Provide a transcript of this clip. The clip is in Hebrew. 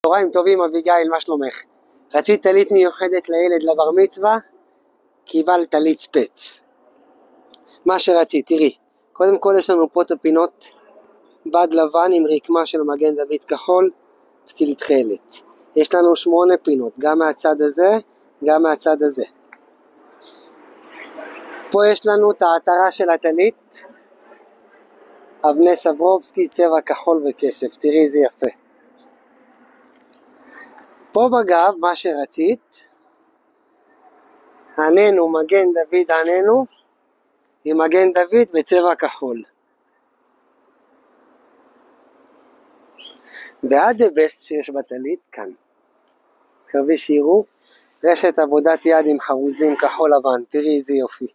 צהריים טובים אביגיל, מה שלומך? רצית טלית מיוחדת לילד לבר מצווה? קיבלת טלית ספץ. מה שרצית, תראי. קודם כל יש לנו פה את הפינות בד לבן עם רקמה של מגן דוד כחול, פתיל תכלת. יש לנו 8 פינות, גם מהצד הזה, גם מהצד הזה. פה יש לנו את העטרה של הטלית, אבני סברובסקי, צבע כחול וכסף, תראי איזה יפה. פה בגב, מה שרצית, עננו, מגן דוד עננו, עם מגן דוד בצבע כחול. ועד הבסט שיש בטלית, כאן. מקווה שיראו, רשת עבודת יד עם חרוזים כחול לבן, תראי איזה יופי.